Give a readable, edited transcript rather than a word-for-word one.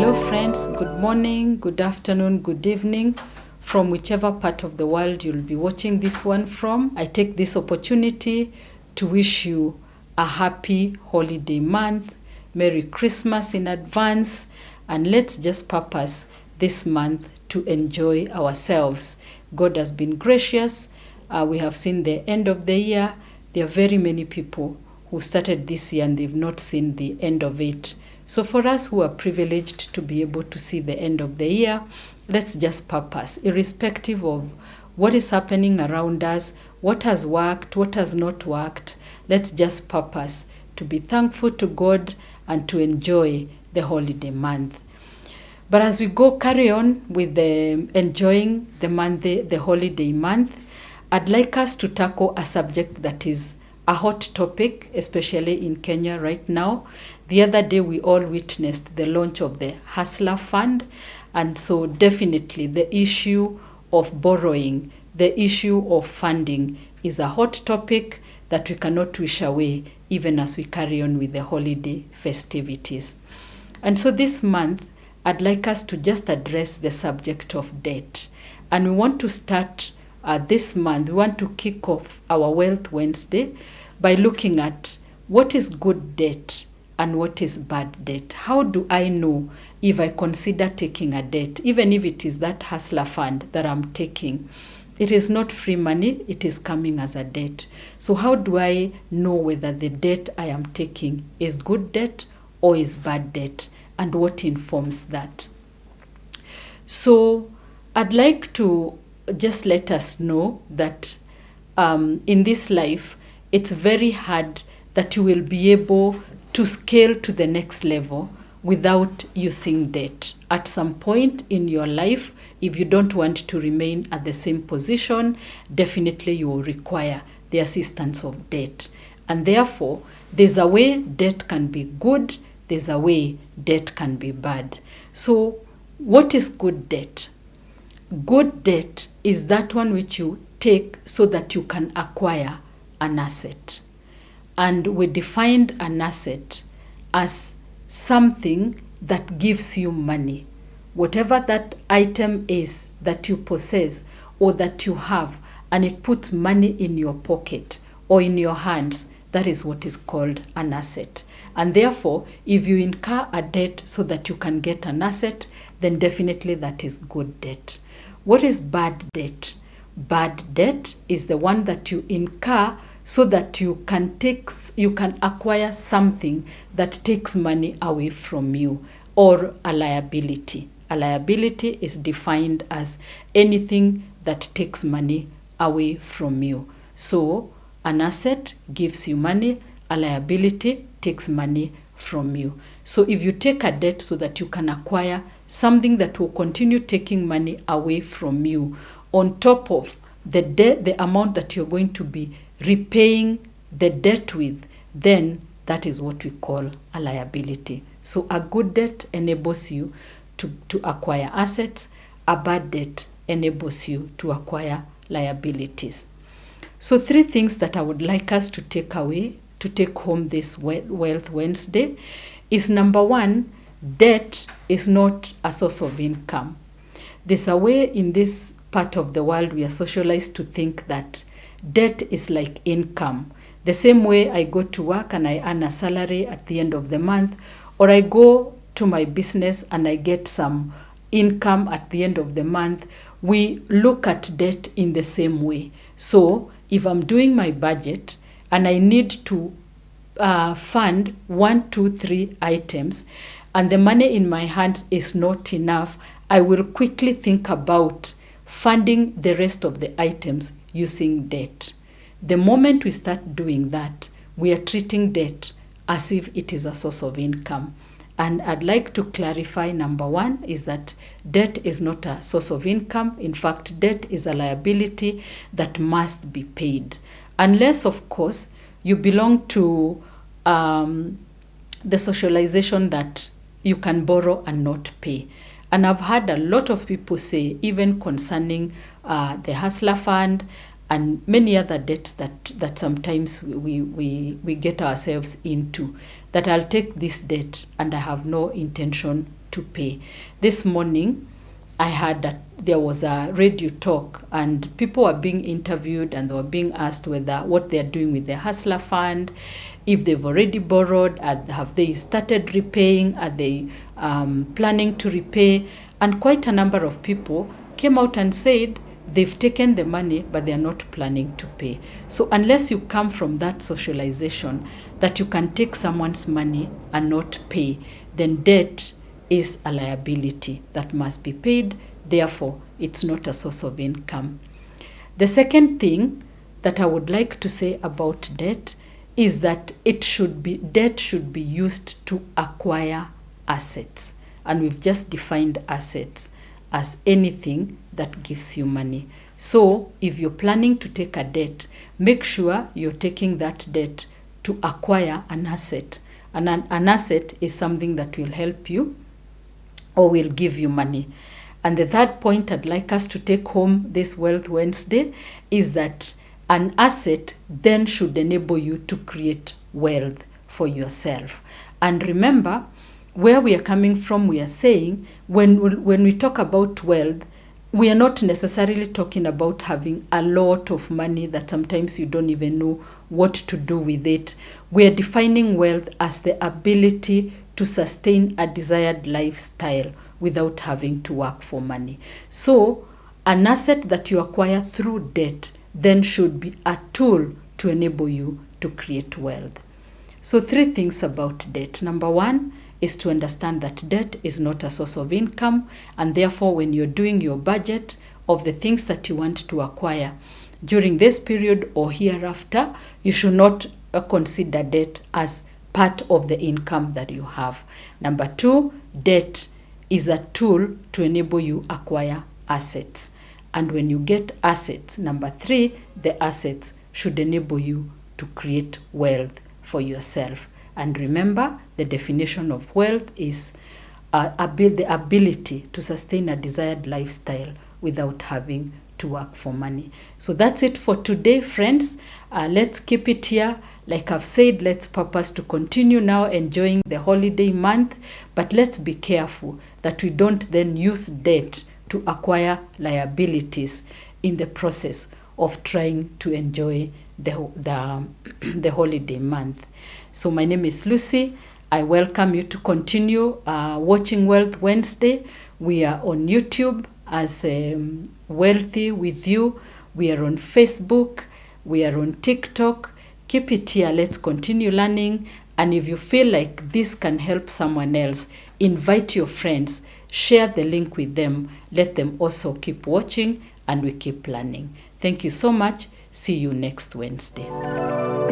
Hello friends, good morning, good afternoon, good evening from whichever part of the world you'll be watching this one from. I take this opportunity to wish you a happy holiday month, Merry Christmas in advance, and let's just purpose this month to enjoy ourselves. God has been gracious. We have seen the end of the year. There are very many people who started this year and they've not seen the end of it. So for us who are privileged to be able to see the end of the year, let's just purpose, irrespective of what is happening around us, what has worked, what has not worked. Let's just purpose to be thankful to God and to enjoy the holiday month. But as we carry on with enjoying the holiday month, I'd like us to tackle a subject that is a hot topic, especially in Kenya right now. The other day, we all witnessed the launch of the Hustler Fund. And so definitely the issue of borrowing, the issue of funding is a hot topic that we cannot wish away even as we carry on with the holiday festivities. And so this month, I'd like us to just address the subject of debt. And we want to start this month, we want to kick off our Wealth Wednesday by looking at what is good debt and what is bad debt. How do I know if I consider taking a debt, even if it is that Hustler Fund that I'm taking? It is not free money, it is coming as a debt. So how do I know whether the debt I am taking is good debt or is bad debt, and what informs that? So I'd like to just let us know that in this life, it's very hard that you will be able to scale to the next level without using debt. At some point in your life, if you don't want to remain at the same position, definitely you will require the assistance of debt. And therefore, there's a way debt can be good, there's a way debt can be bad. So what is good debt? Good debt is that one which you take so that you can acquire an asset. And we defined an asset as something that gives you money. Whatever that item is that you possess or that you have, and it puts money in your pocket or in your hands, that is what is called an asset. And therefore, if you incur a debt so that you can get an asset, then definitely that is good debt. What is bad debt? Bad debt is the one that you incur so that you can acquire something that takes money away from you, or a liability. A liability is defined as anything that takes money away from you. So an asset gives you money, a liability takes money from you. So if you take a debt so that you can acquire something that will continue taking money away from you, on top of the debt, the amount that you're going to be repaying the debt with, then that is what we call a liability. So a good debt enables you to acquire assets. A bad debt enables you to acquire liabilities. So 3 things that I would like us to take away, to take home this Wealth Wednesday is: number 1, debt is not a source of income. There's a way in this part of the world we are socialized to think that debt is like income. The same way I go to work and I earn a salary at the end of the month, or I go to my business and I get some income at the end of the month, we look at debt in the same way. So if I'm doing my budget and I need to fund 1, 2, 3 items, and the money in my hands is not enough, I will quickly think about funding the rest of the items using debt. The moment we start doing that, we are treating debt as if it is a source of income. And I'd like to clarify, number 1 is that debt is not a source of income. In fact, debt is a liability that must be paid. Unless, of course, you belong to the socialization that you can borrow and not pay. And I've had a lot of people say, even concerning the Hustler Fund and many other debts that sometimes we get ourselves into, that I'll take this debt and I have no intention to to pay. This morning, there was a radio talk, and people were being interviewed, and they were being asked what they're doing with their hustler fund, if they've already borrowed, have they started repaying, are they planning to repay. And quite a number of people came out and said they've taken the money, but they're not planning to pay. So unless you come from that socialization that you can take someone's money and not pay, then debt is a liability that must be paid. Therefore, it's not a source of income. The second thing that I would like to say about debt is that debt should be used to acquire assets. And we've just defined assets as anything that gives you money. So if you're planning to take a debt, make sure you're taking that debt to acquire an asset. And an asset is something that will help you or will give you money. And the third point I'd like us to take home this Wealth Wednesday is that an asset then should enable you to create wealth for yourself. And remember, where we are coming from, we are saying when we talk about wealth, we are not necessarily talking about having a lot of money that sometimes you don't even know what to do with it. We are defining wealth as the ability to sustain a desired lifestyle without having to work for money. So an asset that you acquire through debt then should be a tool to enable you to create wealth. So 3 things about debt. Number 1 is to understand that debt is not a source of income, and therefore when you're doing your budget of the things that you want to acquire during this period or hereafter, you should not consider debt as part of the income that you have. Number 2, debt is a tool to enable you acquire assets. And when you get assets, number 3, the assets should enable you to create wealth for yourself. And remember, the definition of wealth is the ability to sustain a desired lifestyle without having to work for money. So that's it for today, friends. Let's keep it here. Like I've said, let's purpose to continue now enjoying the holiday month, but let's be careful that we don't then use debt to acquire liabilities in the process of trying to enjoy the holiday month. So my name is Lucy. I welcome you to continue watching Wealth Wednesday. We are on YouTube as Wealthy with You. We are on Facebook. We are on TikTok. Keep it here. Let's continue learning. And if you feel like this can help someone else, invite your friends. Share the link with them. Let them also keep watching, and we keep learning. Thank you so much. See you next Wednesday.